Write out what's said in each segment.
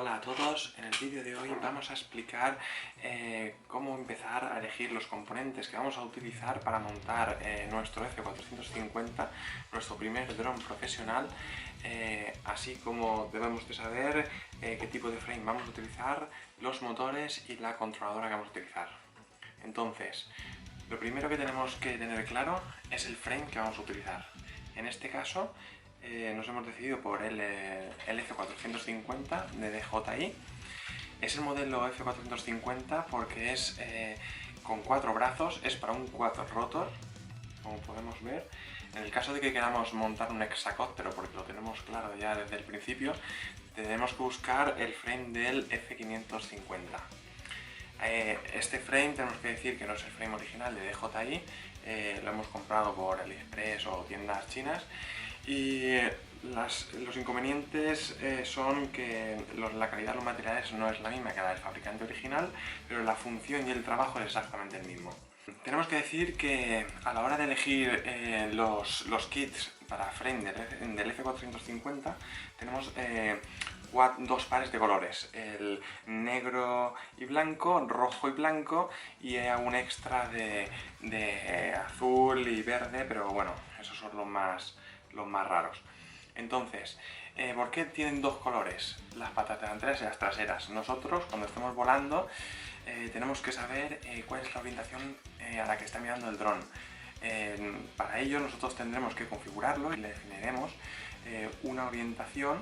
Hola a todos, en el vídeo de hoy vamos a explicar cómo empezar a elegir los componentes que vamos a utilizar para montar nuestro F450, nuestro primer dron profesional, así como debemos de saber qué tipo de frame vamos a utilizar, los motores y la controladora que vamos a utilizar. Entonces, lo primero que tenemos que tener claro es el frame que vamos a utilizar. En este caso, nos hemos decidido por el F450 de DJI. Es el modelo F450 porque es con 4 brazos, es para un quadrotor, como podemos ver. En el caso de que queramos montar un hexacóptero, porque lo tenemos claro ya desde el principio, tenemos que buscar el frame del F550. Este frame tenemos que decir que no es el frame original de DJI, lo hemos comprado por AliExpress o tiendas chinas. Y los inconvenientes son que la calidad de los materiales no es la misma que la del fabricante original, pero la función y el trabajo es exactamente el mismo. Tenemos que decir que a la hora de elegir los kits para frame del F450 tenemos dos pares de colores, el negro y blanco, rojo y blanco, y un extra de azul y verde, pero bueno, esos son los más raros. Entonces, ¿por qué tienen dos colores? Las patas delanteras y las traseras. Nosotros, cuando estamos volando, tenemos que saber cuál es la orientación a la que está mirando el dron. Para ello, nosotros tendremos que configurarlo y le definiremos una orientación.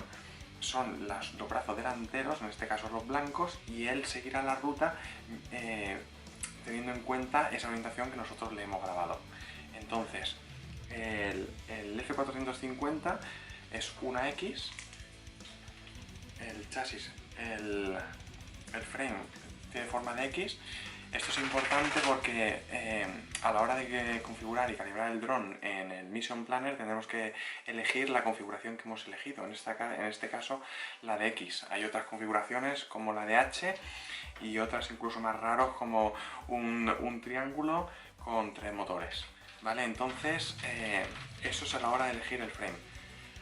Son los brazos delanteros, en este caso los blancos, y él seguirá la ruta teniendo en cuenta esa orientación que nosotros le hemos grabado. Entonces, el F450 es una X, el chasis, el frame tiene forma de X. Esto es importante porque a la hora de configurar y calibrar el dron en el Mission Planner tendremos que elegir la configuración que hemos elegido, en este caso la de X. Hay otras configuraciones como la de H y otras incluso más raros como un triángulo con 3 motores. ¿Vale? Entonces, eso es a la hora de elegir el frame.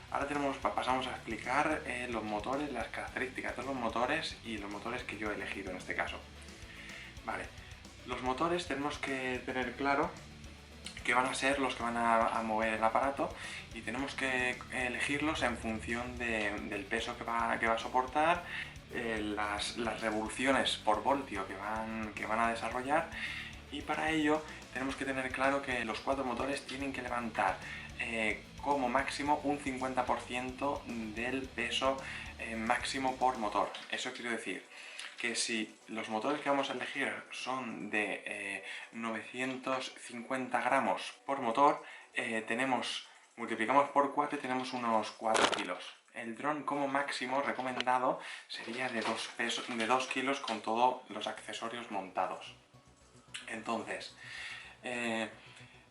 Ahora pasamos a explicar los motores, las características de los motores y los motores que yo he elegido en este caso. Vale, los motores tenemos que tener claro que van a ser los que van a mover el aparato y tenemos que elegirlos en función del peso que va a soportar, las revoluciones por voltio que van a desarrollar. Y para ello tenemos que tener claro que los 4 motores tienen que levantar como máximo un 50% del peso máximo por motor. Eso quiere decir que si los motores que vamos a elegir son de 950 gramos por motor, multiplicamos por 4 y tenemos unos 4 kilos. El dron como máximo recomendado sería de 2 kilos con todos los accesorios montados. Entonces,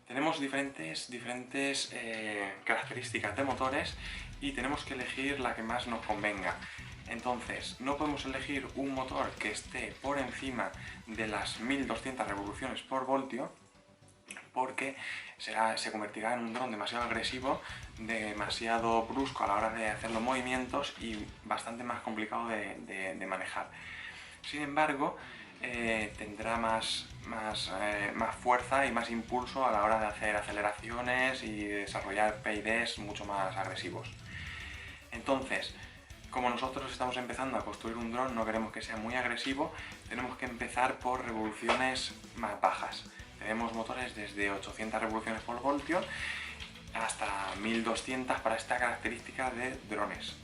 tenemos diferentes características de motores y tenemos que elegir la que más nos convenga. Entonces, no podemos elegir un motor que esté por encima de las 1200 revoluciones por voltio porque se convertirá en un dron demasiado agresivo, demasiado brusco a la hora de hacer los movimientos y bastante más complicado de manejar. Sin embargo, tendrá más fuerza y más impulso a la hora de hacer aceleraciones y desarrollar PIDs mucho más agresivos. Entonces, como nosotros estamos empezando a construir un dron, no queremos que sea muy agresivo, tenemos que empezar por revoluciones más bajas. Tenemos motores desde 800 revoluciones por voltio hasta 1200 para esta característica de drones.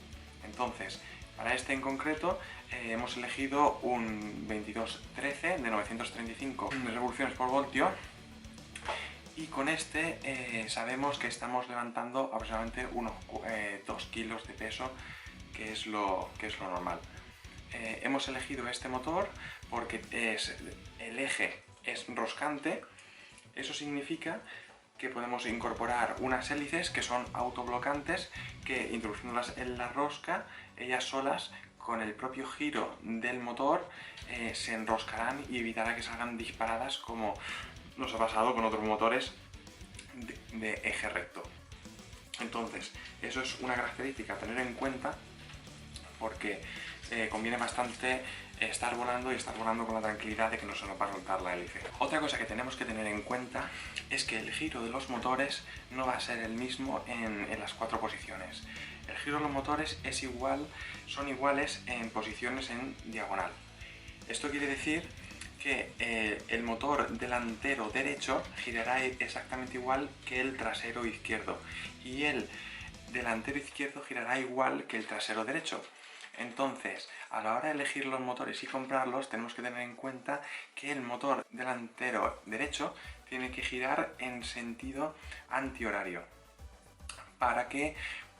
Entonces, para este en concreto hemos elegido un 2213 de 935 revoluciones por voltio y con este sabemos que estamos levantando aproximadamente unos 2 kilos de peso, que es lo normal. Hemos elegido este motor porque el eje es roscante. Eso significa que podemos incorporar unas hélices que son autoblocantes, que introduciéndolas en la rosca, ellas solas, con el propio giro del motor, se enroscarán y evitará que salgan disparadas como nos ha pasado con otros motores de eje recto. Entonces, eso es una característica a tener en cuenta porque conviene bastante estar volando y estar volando con la tranquilidad de que no se nos va a soltar la hélice. Otra cosa que tenemos que tener en cuenta es que el giro de los motores no va a ser el mismo en las 4 posiciones. El giro de los motores son iguales en posiciones en diagonal. Esto quiere decir que el motor delantero derecho girará exactamente igual que el trasero izquierdo y el delantero izquierdo girará igual que el trasero derecho. Entonces, a la hora de elegir los motores y comprarlos, tenemos que tener en cuenta que el motor delantero derecho tiene que girar en sentido antihorario, para que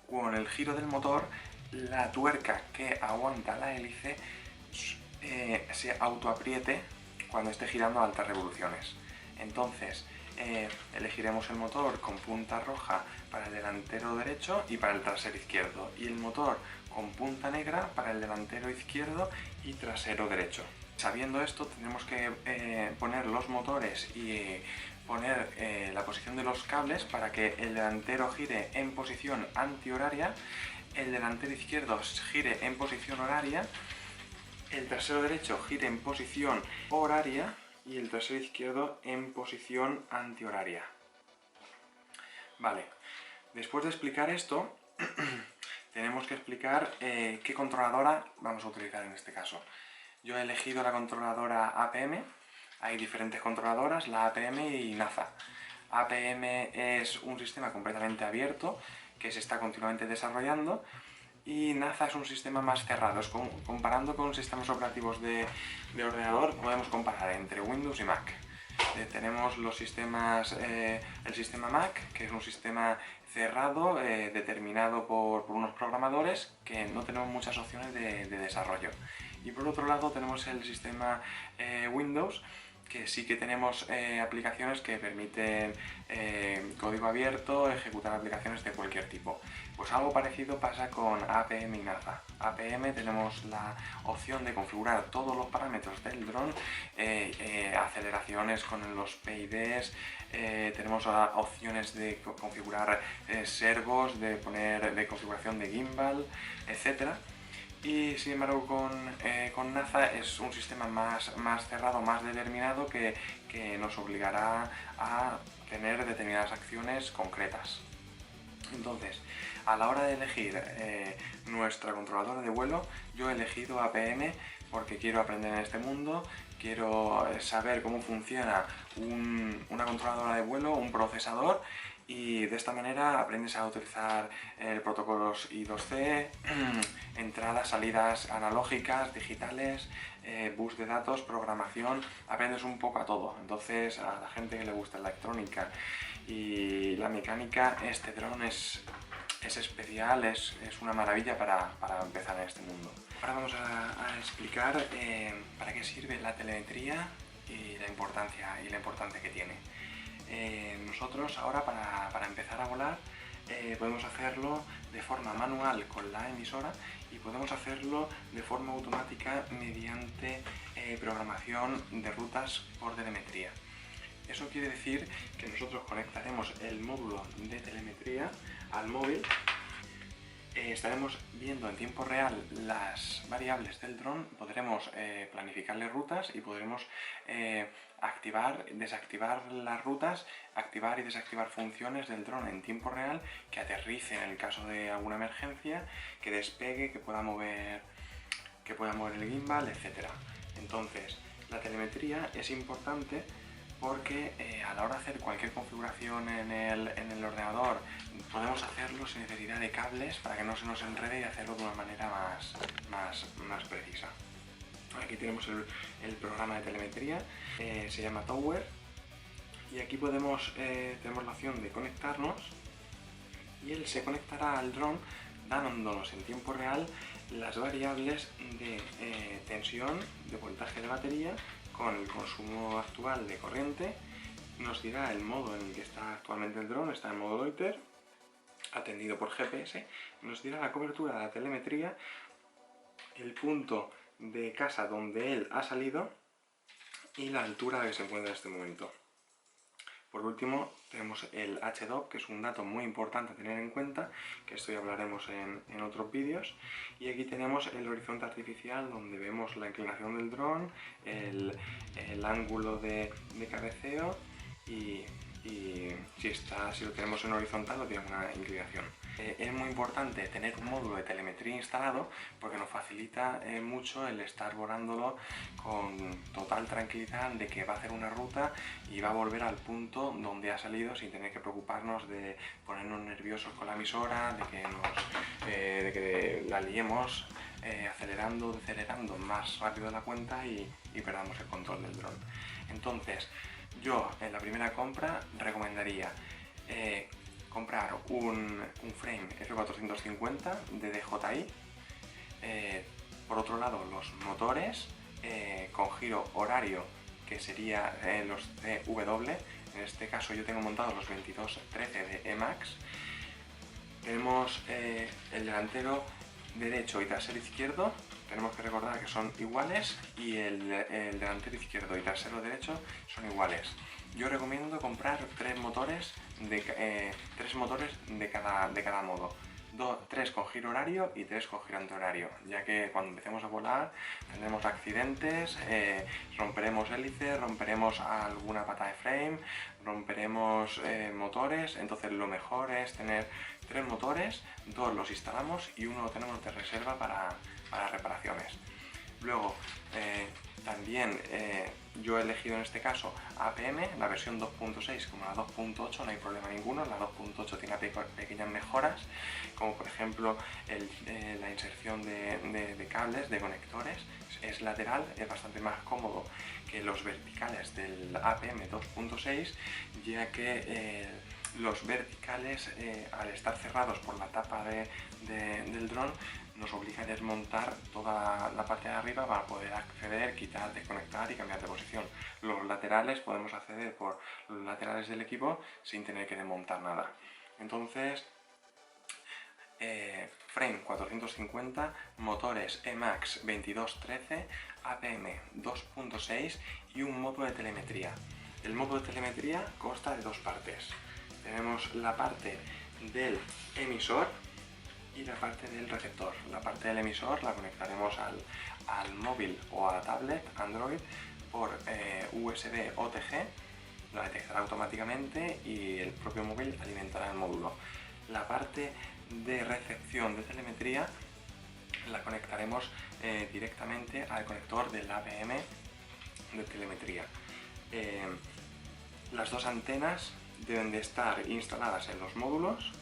con el giro del motor la tuerca que aguanta la hélice se autoapriete cuando esté girando a altas revoluciones. Entonces, elegiremos el motor con punta roja para el delantero derecho y para el trasero izquierdo, y el motor con punta negra para el delantero izquierdo y trasero derecho. Sabiendo esto, tenemos que poner los motores y poner la posición de los cables para que el delantero gire en posición antihoraria, el delantero izquierdo gire en posición horaria, el trasero derecho gire en posición horaria y el trasero izquierdo en posición antihoraria. Vale, después de explicar esto, tenemos que explicar qué controladora vamos a utilizar en este caso. Yo he elegido la controladora APM, hay diferentes controladoras, la APM y NASA. APM es un sistema completamente abierto que se está continuamente desarrollando, y NASA es un sistema más cerrado. Comparando con sistemas operativos de ordenador, podemos comparar entre Windows y Mac. Tenemos los sistemas, el sistema Mac, que es un sistema cerrado, determinado por unos programadores, que no tenemos muchas opciones de desarrollo. Y por otro lado tenemos el sistema Windows, que sí que tenemos aplicaciones que permiten código abierto, ejecutar aplicaciones de cualquier tipo. Pues algo parecido pasa con APM y NASA. APM tenemos la opción de configurar todos los parámetros del dron, aceleraciones con los PIDs, tenemos opciones de configurar servos, de configuración de gimbal, etc. Y sin embargo con NASA es un sistema más cerrado, más determinado, que nos obligará a tener determinadas acciones concretas. Entonces, a la hora de elegir nuestra controladora de vuelo, yo he elegido APM porque quiero aprender en este mundo, quiero saber cómo funciona una controladora de vuelo, un procesador, y de esta manera aprendes a utilizar protocolos I2C, entradas, salidas analógicas, digitales, bus de datos, programación, aprendes un poco a todo. Entonces, a la gente que le gusta la electrónica y la mecánica, este dron es especial, es una maravilla para empezar en este mundo. Ahora vamos a explicar para qué sirve la telemetría y la importancia que tiene. Nosotros ahora para empezar a volar podemos hacerlo de forma manual con la emisora, y podemos hacerlo de forma automática mediante programación de rutas por telemetría. Eso quiere decir que nosotros conectaremos el módulo de telemetría al móvil, estaremos viendo en tiempo real las variables del dron, podremos planificarle rutas y podremos activar, desactivar las rutas, activar y desactivar funciones del dron en tiempo real, que aterrice en el caso de alguna emergencia, que despegue, que pueda mover el gimbal, etc. Entonces, la telemetría es importante porque a la hora de hacer cualquier configuración en el ordenador podemos hacerlo sin necesidad de cables, para que no se nos enrede, y hacerlo de una manera más precisa. Aquí tenemos el programa de telemetría, se llama Tower, y aquí tenemos la opción de conectarnos, y él se conectará al dron dándonos en tiempo real las variables de tensión, de voltaje de batería, con el consumo actual de corriente. Nos dirá el modo en el que está actualmente el dron, está en modo loiter, atendido por GPS, nos dirá la cobertura de la telemetría, el punto de casa donde él ha salido y la altura a la que se encuentra en este momento. Por último, tenemos el HDOP, que es un dato muy importante a tener en cuenta, que esto ya hablaremos en otros vídeos. Y aquí tenemos el horizonte artificial, donde vemos la inclinación del dron, el ángulo de cabeceo y si lo tenemos en horizontal o tiene una inclinación. Es muy importante tener un módulo de telemetría instalado porque nos facilita mucho el estar volándolo con total tranquilidad de que va a hacer una ruta y va a volver al punto donde ha salido sin tener que preocuparnos de ponernos nerviosos con la emisora, de que la liemos acelerando, decelerando más rápido de la cuenta y perdamos el control del dron. Entonces, yo en la primera compra recomendaría comprar un frame F450 de DJI. Por otro lado, los motores con giro horario, que sería los CW. En este caso yo tengo montados los 2213 de Emax. Tenemos el delantero derecho y trasero izquierdo. Tenemos que recordar que son iguales y el delantero izquierdo y trasero derecho son iguales. Yo recomiendo comprar tres motores de cada modo. 3 con giro horario y 3 con giro antihorario, ya que cuando empecemos a volar tendremos accidentes, romperemos hélices, romperemos alguna pata de frame, romperemos motores. Entonces lo mejor es tener 3 motores, 2 los instalamos y uno lo tenemos de reserva para reparaciones. Luego también yo he elegido en este caso APM, la versión 2.6 como la 2.8, no hay problema ninguno. La 2.8 tiene pequeñas mejoras, como por ejemplo la inserción de cables, de conectores, es lateral, es bastante más cómodo que los verticales del APM 2.6, ya que los verticales, al estar cerrados por la tapa del dron, nos obliga a desmontar toda la parte de arriba para poder acceder, quitar, desconectar y cambiar de posición. Los laterales podemos acceder por los laterales del equipo sin tener que desmontar nada. Entonces, frame 450, motores Emax 2213, APM 2.6 y un módulo de telemetría. El módulo de telemetría consta de dos partes. Tenemos la parte del emisor y la parte del receptor. La parte del emisor la conectaremos al móvil o a la tablet Android por USB OTG, lo detectará automáticamente y el propio móvil alimentará el módulo. La parte de recepción de telemetría la conectaremos directamente al conector del APM de telemetría. Las dos antenas deben de estar instaladas en los módulos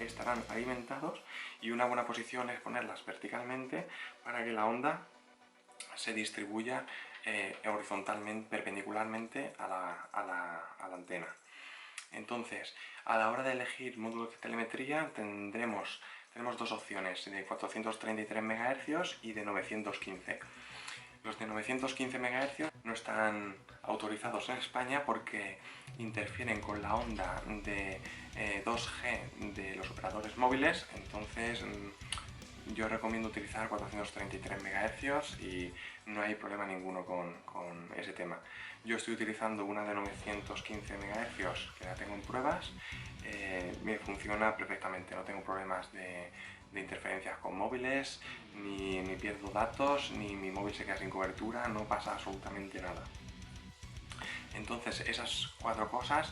estarán alimentados y una buena posición es ponerlas verticalmente para que la onda se distribuya horizontalmente, perpendicularmente a la antena. Entonces, a la hora de elegir módulos de telemetría tenemos dos opciones, de 433 MHz y de 915. Los de 915 MHz no están autorizados en España porque interfieren con la onda de 2G de los operadores móviles. Entonces yo recomiendo utilizar 433 MHz y no hay problema ninguno con ese tema. Yo estoy utilizando una de 915 MHz que la tengo en pruebas, me funciona perfectamente, no tengo problemas de interferencias con móviles, ni pierdo datos, ni mi móvil se queda sin cobertura, no pasa absolutamente nada. Entonces esas cuatro cosas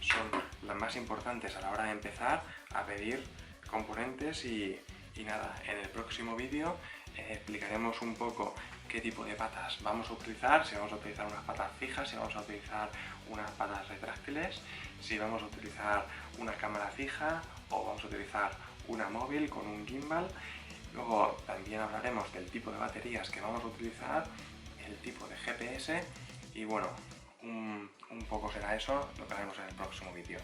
son las más importantes a la hora de empezar a pedir componentes y nada, en el próximo vídeo explicaremos un poco qué tipo de patas vamos a utilizar, si vamos a utilizar unas patas fijas, si vamos a utilizar unas patas retráctiles, si vamos a utilizar una cámara fija o vamos a utilizar una móvil con un gimbal. Luego también hablaremos del tipo de baterías que vamos a utilizar, el tipo de GPS y bueno, un poco será eso lo que haremos en el próximo vídeo.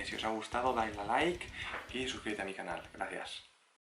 Si os ha gustado, dadle a like y suscríbete a mi canal. Gracias.